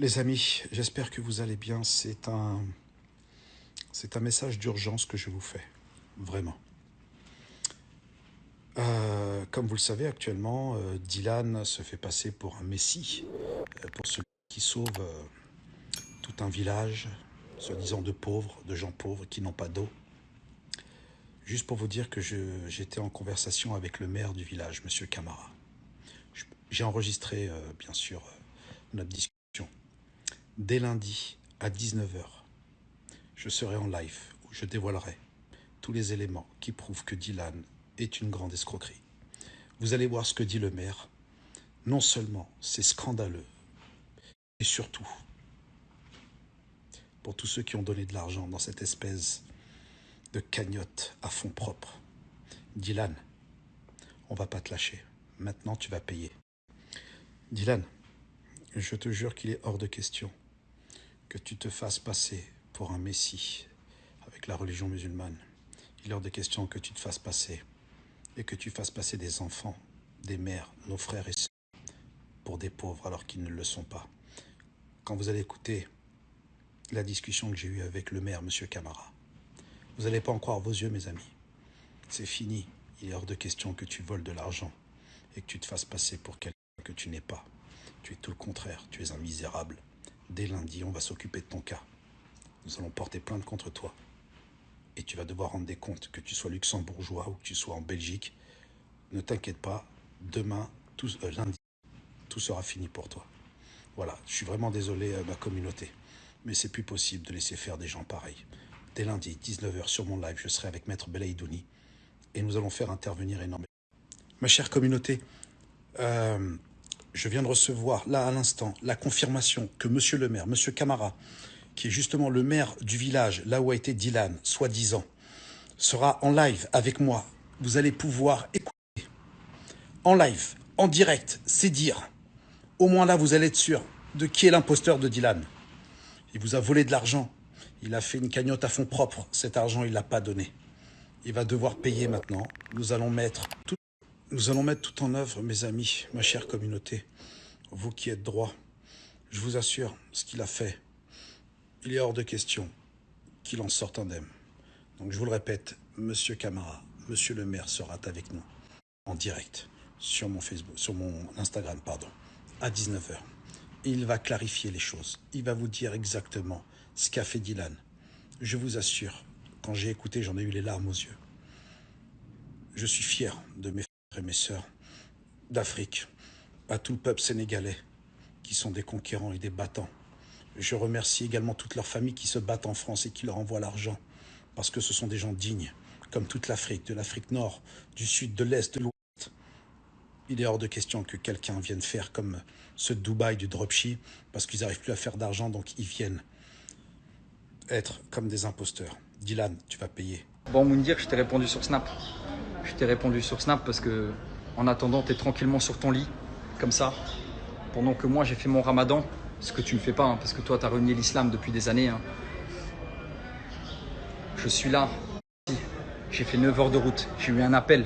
Les amis, j'espère que vous allez bien. C'est un message d'urgence que je vous fais, vraiment. Comme vous le savez actuellement, Dylan se fait passer pour un messie, pour celui qui sauve tout un village, soi-disant de gens pauvres qui n'ont pas d'eau. Juste pour vous dire que j'étais en conversation avec le maire du village, Monsieur Camara. J'ai enregistré, bien sûr, notre discussion. Dès lundi à 19 h, je serai en live où je dévoilerai tous les éléments qui prouvent que Dylan est une grande escroquerie. Vous allez voir ce que dit le maire. Non seulement c'est scandaleux, et surtout, pour tous ceux qui ont donné de l'argent dans cette espèce de cagnotte à fonds propres. Dylan, on va pas te lâcher. Maintenant, tu vas payer. Dylan, je te jure qu'il est hors de question que tu te fasses passer pour un messie avec la religion musulmane. Il est hors de question que tu te fasses passer et que tu fasses passer des enfants, des mères, nos frères et sœurs, pour des pauvres alors qu'ils ne le sont pas. Quand vous allez écouter la discussion que j'ai eue avec le maire, M. Camara, vous n'allez pas en croire vos yeux, mes amis. C'est fini. Il est hors de question que tu voles de l'argent et que tu te fasses passer pour quelqu'un que tu n'es pas. Tu es tout le contraire. Tu es un misérable. Dès lundi, on va s'occuper de ton cas. Nous allons porter plainte contre toi. Et tu vas devoir rendre des comptes, que tu sois luxembourgeois ou que tu sois en Belgique. Ne t'inquiète pas, demain, lundi, tout sera fini pour toi. Voilà, je suis vraiment désolé à ma communauté, mais c'est plus possible de laisser faire des gens pareils. Dès lundi, 19 h, sur mon live, je serai avec Maître Belaïdouni et nous allons faire intervenir énormément. Ma chère communauté, je viens de recevoir, là à l'instant, la confirmation que Monsieur le maire, Monsieur Camara, qui est justement le maire du village, là où a été Dylan, soi-disant, sera en live avec moi. Vous allez pouvoir écouter en live, en direct, c'est dire. Au moins là, vous allez être sûr de qui est l'imposteur de Dylan. Il vous a volé de l'argent. Il a fait une cagnotte à fonds propres. Cet argent, il ne l'a pas donné. Il va devoir payer maintenant. Nous allons mettre tout en œuvre, mes amis, ma chère communauté. Vous qui êtes droits, je vous assure, ce qu'il a fait, il est hors de question qu'il en sorte indemne. Donc je vous le répète, Monsieur Camara, Monsieur le maire sera avec nous en direct sur mon Facebook, sur mon Instagram, à 19 h. Il va clarifier les choses. Il va vous dire exactement ce qu'a fait Dylan. Je vous assure, quand j'ai écouté, j'en ai eu les larmes aux yeux. Je suis fier de mes frères et mes sœurs d'Afrique, à tout le peuple sénégalais, qui sont des conquérants et des battants. Je remercie également toutes leurs familles qui se battent en France et qui leur envoient l'argent, parce que ce sont des gens dignes, comme toute l'Afrique, de l'Afrique Nord, du Sud, de l'Est, de l'Ouest. Il est hors de question que quelqu'un vienne faire comme ce Dubaï du dropship, parce qu'ils n'arrivent plus à faire d'argent, donc ils viennent être comme des imposteurs. Dylan, tu vas payer. Bon, Moundir, je t'ai répondu sur Snap. Je t'ai répondu sur Snap parce que, en attendant, t'es tranquillement sur ton lit, comme ça, pendant que moi j'ai fait mon ramadan, ce que tu ne fais pas, hein, parce que toi t'as renié l'islam depuis des années. Hein. Je suis là, j'ai fait 9 heures de route, j'ai eu un appel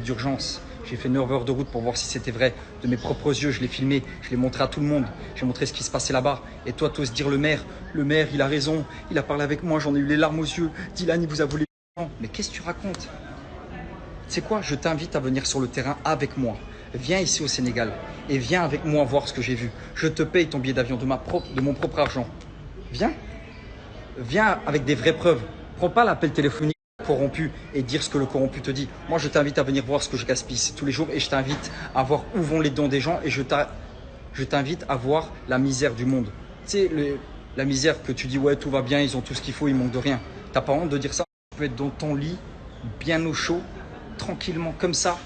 d'urgence. J'ai fait 9 heures de route pour voir si c'était vrai. De mes propres yeux, je l'ai filmé, je l'ai montré à tout le monde. J'ai montré ce qui se passait là-bas. Et toi, t'oses dire le maire, il a raison. Il a parlé avec moi, j'en ai eu les larmes aux yeux. Dylan, il vous a volé l'argent. Mais qu'est-ce que tu racontes? Tu sais quoi? Je t'invite à venir sur le terrain avec moi. Viens ici au Sénégal et viens avec moi voir ce que j'ai vu. Je te paye ton billet d'avion de mon propre argent. Viens. Viens avec des vraies preuves. Prends pas l'appel téléphonique corrompu et dire ce que le corrompu te dit. Moi, je t'invite à venir voir ce que je gaspille tous les jours et je t'invite à voir où vont les dons des gens et je t'invite à voir la misère du monde. Tu sais, la misère que tu dis, ouais, tout va bien, ils ont tout ce qu'il faut, ils manquent de rien. T'as pas honte de dire ça? Tu peux être dans ton lit, bien au chaud, tranquillement, comme ça.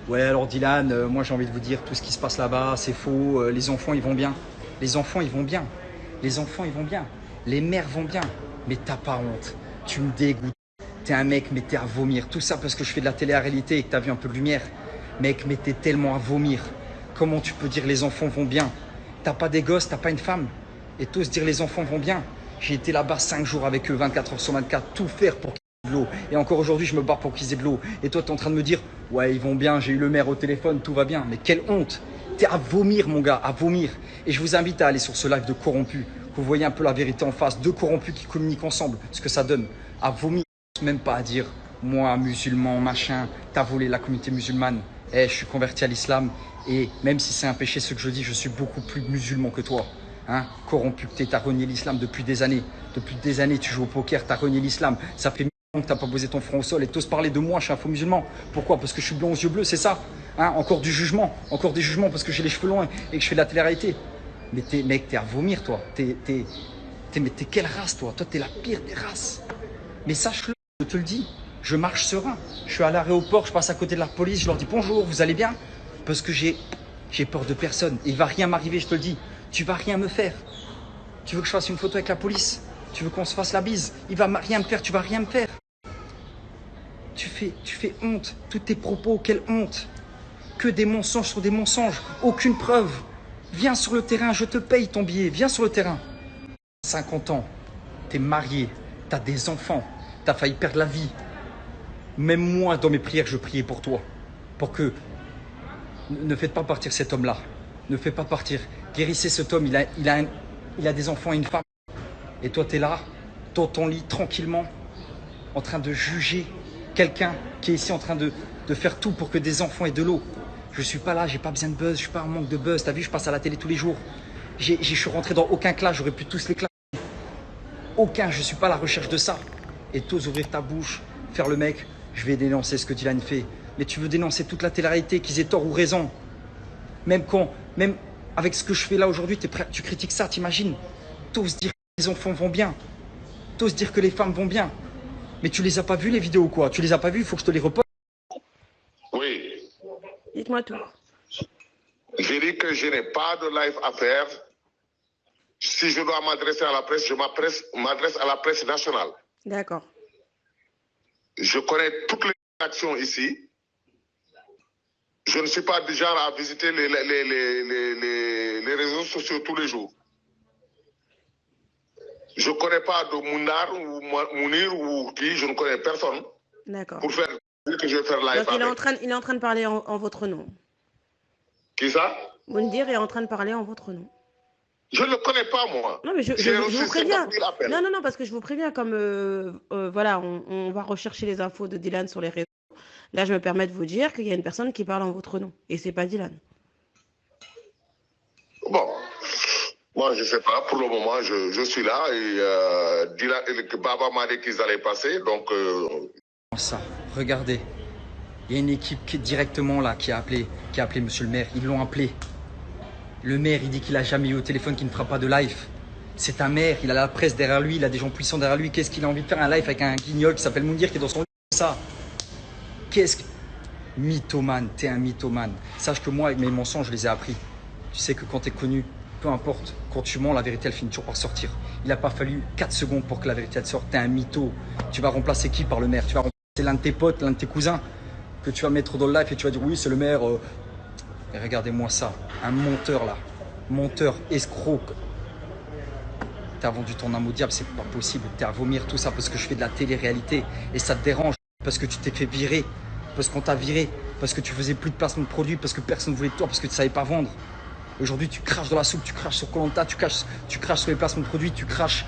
Ouais, alors Dylan, moi j'ai envie de vous dire, tout ce qui se passe là-bas, c'est faux, les enfants, ils vont bien. Les enfants, ils vont bien. Les enfants, ils vont bien. Les mères vont bien. Mais t'as pas honte. Tu me dégoûtes. T'es un mec, mais t'es à vomir. Tout ça parce que je fais de la télé-réalité et que t'as vu un peu de lumière. Mec, mais t'es tellement à vomir. Comment tu peux dire les enfants vont bien? T'as pas des gosses, t'as pas une femme. Et t'oses dire les enfants vont bien. J'ai été là-bas 5 jours avec eux, 24 h sur 24, tout faire pour qu'ils aient de l'eau. Et encore aujourd'hui, je me bats pour qu'ils aient de l'eau. Et toi, t'es en train de me dire, ouais, ils vont bien, j'ai eu le maire au téléphone, tout va bien. Mais quelle honte! T'es à vomir, mon gars, à vomir. Et je vous invite à aller sur ce live de corrompus, que vous voyez un peu la vérité en face. Deux corrompus qui communiquent ensemble, ce que ça donne. À vomir, même pas à dire, moi, musulman, machin, t'as volé la communauté musulmane. Je suis converti à l'islam. Et même si c'est un péché ce que je dis, je suis beaucoup plus musulman que toi. Hein, corrompu que t'as renié l'islam depuis des années. Depuis des années, tu joues au poker, t'as renié l'islam. Ça fait 1000 ans que t'as pas posé ton front au sol et t'oses parler de moi, je suis un faux musulman. Pourquoi? Parce que je suis blond aux yeux bleus, c'est ça? Hein, encore du jugement, encore des jugements parce que j'ai les cheveux longs et que je fais de la télé-réalité. Mais mec, t'es à vomir, toi. Mais t'es quelle race, toi? Toi, t'es la pire des races. Mais sache-le, je te le dis, je marche serein. Je suis à l'aéroport, je passe à côté de la police, je leur dis bonjour, vous allez bien? Parce que j'ai peur de personne. Il va rien m'arriver, je te le dis. Tu vas rien me faire. Tu veux que je fasse une photo avec la police? Tu veux qu'on se fasse la bise? Il va rien me faire, tu vas rien me faire. Tu fais honte. Tous tes propos, quelle honte. Que des mensonges sur des mensonges. Aucune preuve. Viens sur le terrain, je te paye ton billet. Viens sur le terrain. 50 ans, t'es marié, t'as des enfants, t'as failli perdre la vie. Même moi, dans mes prières, je priais pour toi. Pour que... Ne faites pas partir cet homme-là. Ne faites pas partir. Guérissez cet homme, il a des enfants et une femme. Et toi, tu es là, dans ton lit, tranquillement, en train de juger quelqu'un qui est ici en train de faire tout pour que des enfants aient de l'eau. Je suis pas là, j'ai pas besoin de buzz, je suis pas en manque de buzz. T'as vu, je passe à la télé tous les jours. Je suis rentré dans aucun clash, j'aurais pu tous les clasher. Aucun, je suis pas à la recherche de ça. Et t'oses ouvrir ta bouche, faire le mec, je vais dénoncer ce que Dylan fait. Mais tu veux dénoncer toute la télé-réalité, qu'ils aient tort ou raison. Même avec ce que je fais là aujourd'hui, tu critiques ça, t'imagines? T'oses dire que les enfants vont bien. T'oses dire que les femmes vont bien. Mais tu les as pas vues les vidéos quoi? Tu les as pas vues, il faut que je te les reposte. Oui. Dites-moi tout. J'ai dit que je n'ai pas de live à faire. Si je dois m'adresser à la presse, je m'adresse à la presse nationale. D'accord. Je connais toutes les actions ici. Je ne suis pas du genre à visiter les réseaux sociaux tous les jours. Je ne connais pas de Moundar ou Mounir ou qui, je ne connais personne. D'accord. Pour faire que je vais faire live. Donc il est en train de parler en votre nom. Qui ça? Moundir est en train de parler en votre nom. Je ne le connais pas, moi. Non, mais je vous préviens. Non, parce que je vous préviens, comme voilà, on va rechercher les infos de Dylan sur les réseaux. Là, je me permets de vous dire qu'il y a une personne qui parle en votre nom. Et c'est pas Dylan. Bon. Moi, je ne sais pas. Pour le moment, je suis là. Et Dylan, Baba m'a dit qu'ils allaient passer. Donc. Ça, regardez. Il y a une équipe qui est directement là, qui a appelé monsieur le maire. Ils l'ont appelé. Le maire, il dit qu'il n'a jamais eu au téléphone, qu'il ne fera pas de live. C'est un maire, il a la presse derrière lui, il a des gens puissants derrière lui. Qu'est-ce qu'il a envie de faire un live avec un guignol qui s'appelle Moundir qui est dans son lit comme ça? Qu'est-ce que... Mythomane, t'es un mythomane. Sache que moi, avec mes mensonges, je les ai appris. Tu sais que quand t'es connu, peu importe, quand tu mens, la vérité, elle finit toujours par sortir. Il n'a pas fallu 4 secondes pour que la vérité, elle sorte. T'es un mytho. Tu vas remplacer qui par le maire? Tu vas remplacer l'un de tes potes, l'un de tes cousins que tu vas mettre dans le live et tu vas dire oui, c'est le maire. Et regardez-moi ça, un menteur là, menteur, escroc. T'as vendu ton âme au diable, c'est pas possible. T'es à vomir tout ça parce que je fais de la télé-réalité et ça te dérange parce que tu t'es fait virer, parce qu'on t'a viré, parce que tu faisais plus de placement de produits, parce que personne ne voulait de toi, parce que tu savais pas vendre. Aujourd'hui, tu craches dans la soupe, tu craches sur Koh Lanta, tu craches sur les placements de produits, tu craches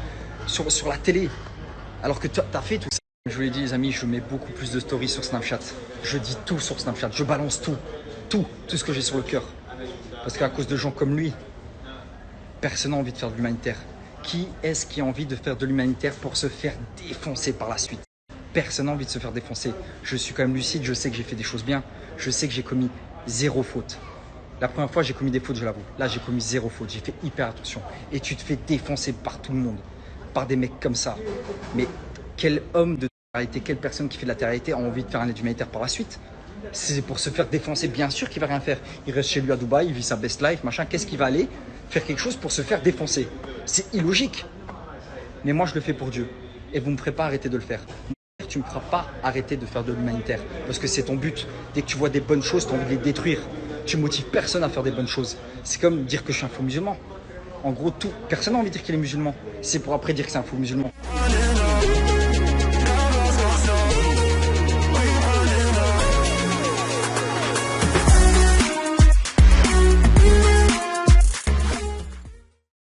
sur la télé. Alors que t'as fait tout ça. Je vous l'ai dit les amis, je mets beaucoup plus de stories sur Snapchat. Je dis tout sur Snapchat, je balance tout. Tout ce que j'ai sur le cœur. Parce qu'à cause de gens comme lui, personne n'a envie de faire de l'humanitaire. Qui est-ce qui a envie de faire de l'humanitaire pour se faire défoncer par la suite? Personne n'a envie de se faire défoncer. Je suis quand même lucide, je sais que j'ai fait des choses bien. Je sais que j'ai commis 0 faute. La première fois, j'ai commis des fautes, je l'avoue. Là, j'ai commis 0 faute. J'ai fait hyper attention. Et tu te fais défoncer par tout le monde. Par des mecs comme ça. Mais quel homme de télé-réalité, quelle personne qui fait de la télé-réalité a envie de faire un aide humanitaire par la suite? C'est pour se faire défoncer, bien sûr qu'il va rien faire. Il reste chez lui à Dubaï, il vit sa best life, machin. Qu'est-ce qu'il va aller faire quelque chose pour se faire défoncer? C'est illogique. Mais moi, je le fais pour Dieu. Et vous ne me ferez pas arrêter de le faire. Tu ne me feras pas arrêter de faire de l'humanitaire. Parce que c'est ton but. Dès que tu vois des bonnes choses, tu as envie de les détruire. Tu motives personne à faire des bonnes choses. C'est comme dire que je suis un faux musulman. En gros, personne n'a envie de dire qu'il est musulman. C'est pour après dire que c'est un faux musulman.